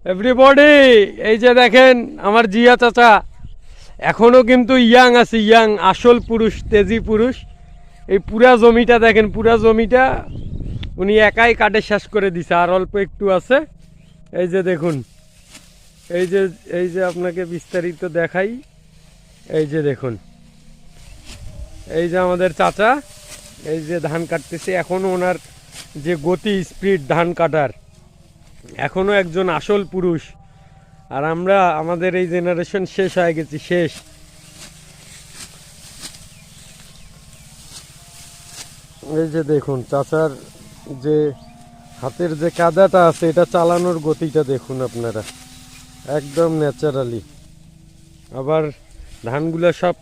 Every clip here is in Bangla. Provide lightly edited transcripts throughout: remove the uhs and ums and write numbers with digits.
এভরিবডি, এই যে দেখেন আমার জিয়া চাচা এখনো কিন্তু ইয়াং আছে, ইয়াং আসল পুরুষ, তেজি পুরুষ। এই পুরা জমিটা দেখেন, পুরা জমিটা উনি একাই কাটে শেষ করে দিছে, আর অল্প একটু আছে। এই যে দেখুন, এই যে এই যে আপনাকে বিস্তারিত দেখাই। এই যে দেখুন, এই যে আমাদের চাচা এই যে ধান কাটতেছে। এখনো ওনার যে গতি, স্পিড ধান কাটার, এখনো একজন আসল পুরুষ। আর আমরা আমাদের এই জেনারেশন শেষ হয়ে গেছি, শেষ। এই যে দেখুন চাচার যে হাতের যে কাদাটা আছে, এটা চালানোর গতিটা দেখুন আপনারা, একদম ন্যাচারালি। আবার ধানগুলো সব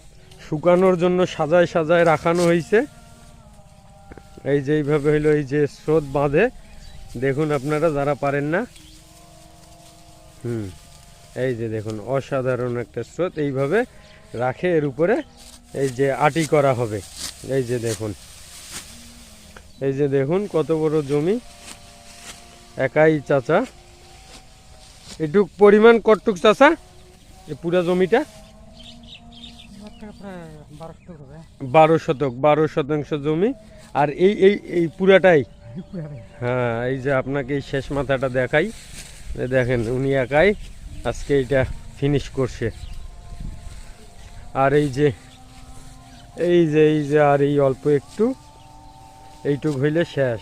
শুকানোর জন্য সাজায় সাজায় রাখানো হয়েছে। এই যে এইভাবে হইলো, এই যে স্রোত বাঁধে, দেখুন আপনারা যারা পারেন না। এই যে দেখুন, অসাধারণ একটা স্রোত, এইভাবে রাখে এর উপরে এই যে আটি করা হবে। এই যে দেখুন, এই যে দেখুন কত বড় জমি, একাই চাচা। এটুক পরিমাণ কতটুক চাচা, এই পুরা জমিটা 12 শতক, 12 শতাংশ জমি। আর এই এই এই পুরাটাই, হ্যাঁ। এই যে আপনাকে এই শেষ মাথাটা দেখাই, দেখেন উনি একাই আজকে এটা ফিনিশ করছে। আর এই যে এই যে আর এই অল্প একটু, এইটুক হইলে শেষ।